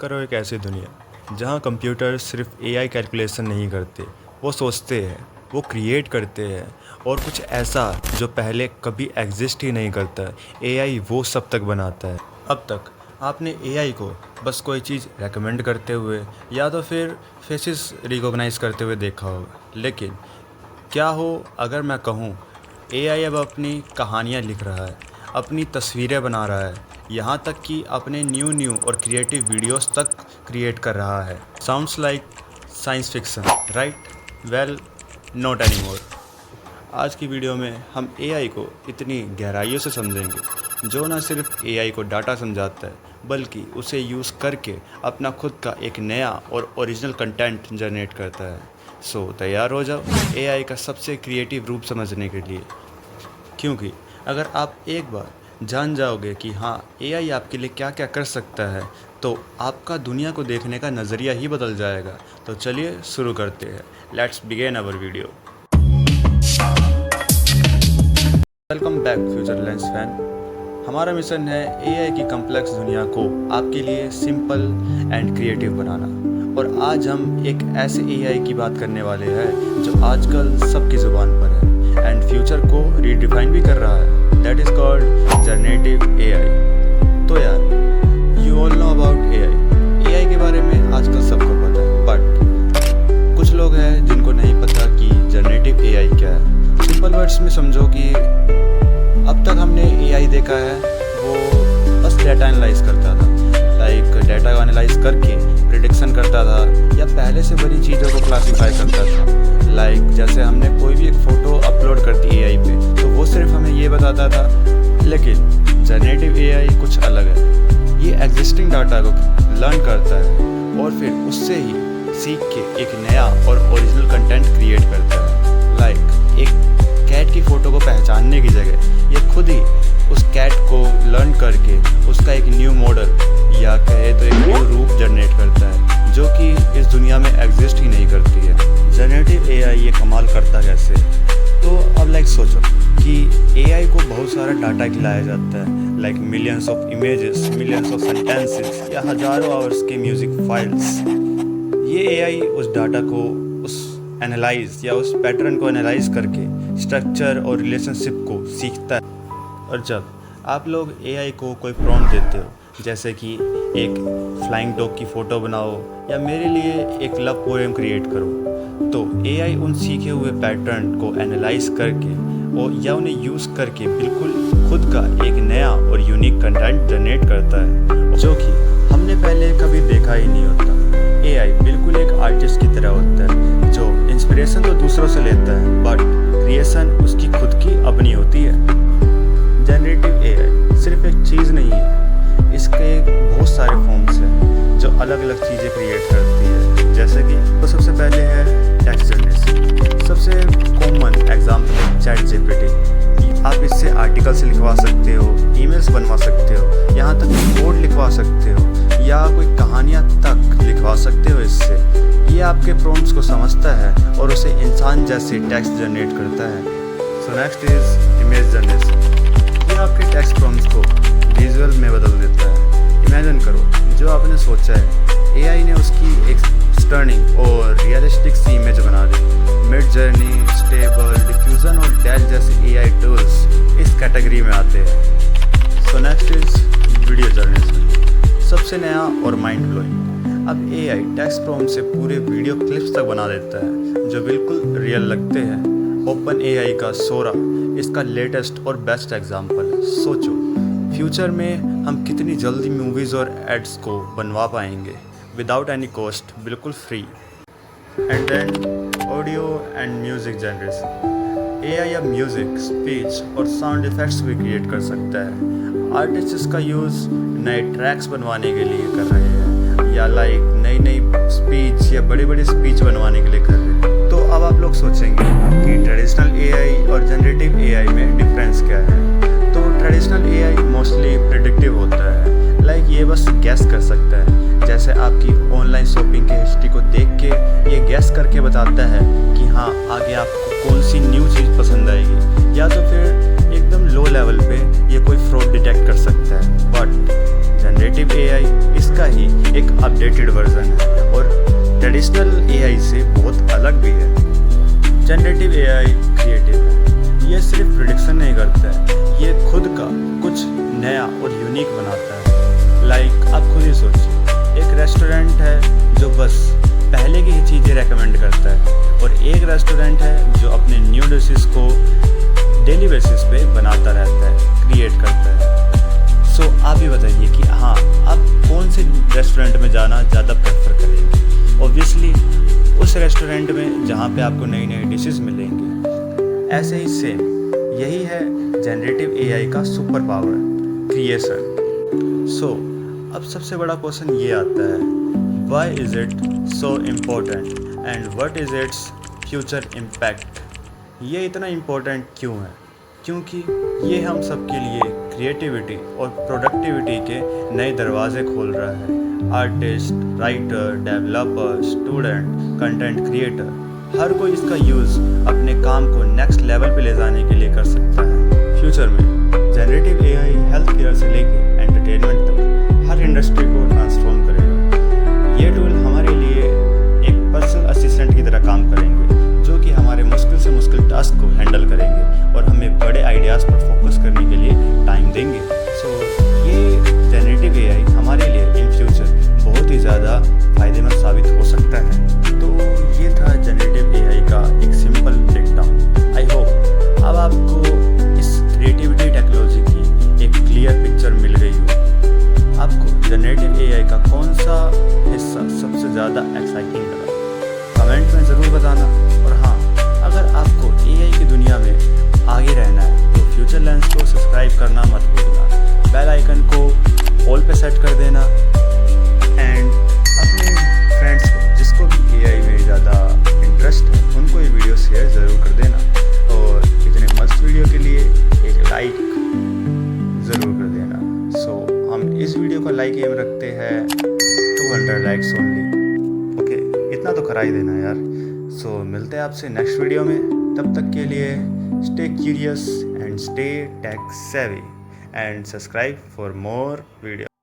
करो एक ऐसी दुनिया जहाँ कंप्यूटर सिर्फ एआई कैलकुलेशन नहीं करते, वो सोचते हैं, वो क्रिएट करते हैं और कुछ ऐसा जो पहले कभी एग्जिस्ट ही नहीं करता, एआई वो सब तक बनाता है। अब तक आपने एआई को बस कोई चीज़ रेकमेंड करते हुए या तो फिर फेसेस रिकॉग्नाइज करते हुए देखा होगा, लेकिन क्या हो अगर मैं कहूँ एआई अब अपनी कहानियाँ लिख रहा है, अपनी तस्वीरें बना रहा है, यहाँ तक कि अपने न्यू और क्रिएटिव वीडियोस तक क्रिएट कर रहा है। Sounds like science fiction, right? Well, not anymore. आज की वीडियो में हम एआई को इतनी गहराइयों से समझेंगे जो न सिर्फ एआई को डाटा समझाता है बल्कि उसे यूज़ करके अपना खुद का एक नया और ओरिजिनल कंटेंट जनरेट करता है। सो तैयार हो जाओ एआई का सबसे क्रिएटिव रूप समझने के लिए, क्योंकि अगर आप एक बार जान जाओगे कि हाँ एआई आपके लिए क्या क्या कर सकता है तो आपका दुनिया को देखने का नज़रिया ही बदल जाएगा। तो चलिए शुरू करते हैं। Let's begin our video. Welcome back future lens fan. हमारा मिशन है एआई की कॉम्प्लेक्स दुनिया को आपके लिए सिंपल एंड क्रिएटिव बनाना, और आज हम एक ऐसे एआई की बात करने वाले हैं जो आजकल सबकी ज़ुबान पर है एंड फ्यूचर को रीडिफाइन भी कर रहा है। That is called generative AI. तो यार, you all know about AI. AI के बारे में आजकल सबको पता है, बट कुछ लोग हैं जिनको नहीं पता कि जनरेटिव एआई क्या है। सिंपल वर्ड्स में समझो कि अब तक हमने एआई देखा है वो बस डेटा एनालाइज करता था, लाइक डेटा को एनालाइज करके प्रिडिक्शन करता था या पहले से बड़ी चीज़ों को क्लासीफाई करता था। लाइक जैसे हमने कोई भी एक फ़ोटो अपलोड कर दी एआई पे तो वो सिर्फ हमें ये बताता था, लेकिन जनरेटिव एआई कुछ अलग है। ये एग्जिस्टिंग डाटा को लर्न करता है और फिर उससे ही सीख के एक नया और ओरिजिनल कंटेंट क्रिएट करता है। लाइक एक कैट की फ़ोटो को पहचानने की जगह ये खुद ही उस कैट को लर्न करके उसका एक न्यू मॉडल या कहे तो एक न्यू रूप जनरेट करता है जो कि इस दुनिया में एग्जिस्ट ही नहीं करती है। जनरेटिव एआई ये कमाल करता कैसे? तो अब लाइक सोचो कि एआई को बहुत सारा डाटा खिलाया जाता है, like millions of images, millions of sentences या हज़ारों आवर्स के म्यूज़िक फाइल्स। ये एआई उस डाटा को उस एनालाइज या उस पैटर्न को एनालाइज करके स्ट्रक्चर और रिलेशनशिप को सीखता है। और जब आप लोग एआई को कोई प्रॉम्प्ट देते हो, जैसे कि एक फ्लाइंग डॉग की फ़ोटो बनाओ या मेरे लिए एक लव पोएम क्रिएट करो, तो एआई उन सीखे हुए पैटर्न को एनालाइज करके और या उन्हें यूज़ करके बिल्कुल खुद का एक नया और यूनिक कंटेंट जनरेट करता है जो कि हमने पहले कभी देखा ही नहीं होता। एआई बिल्कुल एक आर्टिस्ट की तरह होता है जो इंस्पिरेशन तो दूसरों से लेता है बट क्रिएशन उसकी खुद की अपनी होती है। जनरेटिव एआई सिर्फ एक चीज़ नहीं है, इसके बहुत सारे फॉर्म्स हैं जो अलग अलग चीज़ें क्रिएट करती है। जैसे कि तो सबसे पहले है टेक्स्ट जनरेशन। सबसे कॉमन एग्जाम्पल है चैट जीपीटी। आप इससे आर्टिकल्स लिखवा सकते हो, ईमेल्स बनवा सकते हो, यहाँ तक कि कोड लिखवा सकते हो या कोई कहानियाँ तक लिखवा सकते हो इससे। ये आपके प्रॉम्प्ट्स को समझता है और उसे इंसान जैसे टेक्स्ट जनरेट करता है। So next is image generation. ये आपके टेक्स्ट प्रॉम्प्ट्स को विजुअल में बदल देता है। इमेजिन करो जो आपने सोचा है एआई ने उसकी एक स्टर्निंग और रियलिस्टिक सी इमेज बना दी। मिड जर्नी, स्टेबल, डिफ्यूजन और डेल जैसे एआई टूल्स इस कैटेगरी में आते हैं। So next is video generation. सबसे नया और माइंड ब्लोइंग। अब एआई टेक्स्ट प्रॉम्प्ट से पूरे वीडियो क्लिप्स तक बना देता है जो बिल्कुल रियल लगते हैं। ओपन एआई का सोरा इसका लेटेस्ट और बेस्ट एग्जाम्पल है। सोचो फ्यूचर में हम कितनी जल्दी मूवीज़ और एड्स को बनवा पाएंगे विदाउट एनी कॉस्ट, बिल्कुल free. And then audio and music generation. AI अब म्यूज़िक, स्पीच और साउंड इफ़ेक्ट्स भी क्रिएट कर सकता है। आर्टिस्ट इसका यूज़ नए ट्रैक्स बनवाने के लिए कर रहे हैं या लाइक नई स्पीच या बड़ी स्पीच बनवाने के लिए कर रहे हैं। तो अब आप लोग सोचेंगे कि ट्रेडिशनल एआई और जनरेटिव एआई में डिफरेंस क्या है? तो ट्रेडिशनल एआई मोस्टली प्रेडिक्टिव होता है, लाइक ये बस गैस कर सकता है। जैसे आपकी ऑनलाइन शॉपिंग की हिस्ट्री को देख के ये गैस करके बताता है कि हाँ आगे आपको कौन सी न्यू चीज़ पसंद आएगी, या तो फिर एकदम लो लो लेवल पे ये कोई फ्रॉड डिटेक्ट कर सकता है, बट जनरेटिव एआई इसका ही एक अपडेटेड वर्जन है और ट्रेडिशनल एआई से बहुत अलग भी है। जनरेटिव एआई क्रिएटिव है, ये सिर्फ प्रेडिक्शन नहीं करता है, ये खुद का कुछ नया और यूनिक बनाता है। लाइक आप खुद ही सोचिए, एक रेस्टोरेंट है जो बस पहले की ही चीज़ें रेकमेंड करता है और एक रेस्टोरेंट है जो अपने न्यू डिशेस को डेली बेसिस पे बनाता रहता है, क्रिएट करता है। सो आप ही बताइए कि हाँ, आप कौन से रेस्टोरेंट में जाना ज़्यादा प्रेफर करेंगे? ऑब्वियसली उस रेस्टोरेंट में जहाँ पे आपको नई नई डिशेस मिलेंगी। ऐसे ही सेम यही है जनरेटिव एआई का सुपर पावर, क्रिएशन। सो अब सबसे बड़ा क्वेश्चन ये आता है, why is it so important and what is its future impact? ये इतना इम्पोर्टेंट क्यों है? क्योंकि ये हम सब के लिए क्रिएटिविटी और प्रोडक्टिविटी के नए दरवाजे खोल रहा है। Artist, writer, developer, student, content creator, हर कोई इसका यूज़ अपने काम को नेक्स्ट लेवल पे ले जाने के लिए कर सकता है। फ्यूचर में जनरेटिव एआई हेल्थ केयर से लेके एंटरटेनमेंट तक हर इंडस्ट्री को ट्रांसफॉर्म करेगा। ये टूल हमारे लिए एक पर्सनल असिस्टेंट की तरह काम करेंगे, जो कि हमारे मुश्किल से मुश्किल टास्क को हैंडल करेंगे और हमें बड़े आइडियाज़ पर फोकस करने के लिए टाइम देंगे। सो ये जनरेटिव एआई हमारे लिए इन फ्यूचर बहुत ही ज़्यादा फ़ायदेमंद साबित हो सकता है। तो ये था जनरेटिव एआई का एक सिंपल ब्रेकडाउन। आई होप अब आपको इस क्रिएटिविटी टेक्नोलॉजी की एक क्लियर पिक्चर मिल गई हो। आपको जनरेटिव एआई का कौन सा हिस्सा सबसे ज़्यादा एक्साइटिंग लगा? कमेंट में ज़रूर बताना। और हाँ, अगर आपको एआई की दुनिया में आगे रहना है तो फ्यूचर लेंस को सब्सक्राइब करना मत भूलना, बेल आइकन को ऑल पे सेट कर देना एंड अपने फ्रेंड्स को जिसको भी एआई में ज़्यादा इंटरेस्ट है उनको ये वीडियो शेयर ज़रूर कर देना। और इतने मस्त वीडियो के लिए एक लाइक ज़रूर कर देना। सो हम इस वीडियो का लाइक एम रखते हैं 200 लाइक्स ओनली। ओके, इतना तो करा ही देना यार। सो मिलते हैं आपसे नेक्स्ट वीडियो में, तब तक के लिए stay curious and stay tech savvy and subscribe for more videos.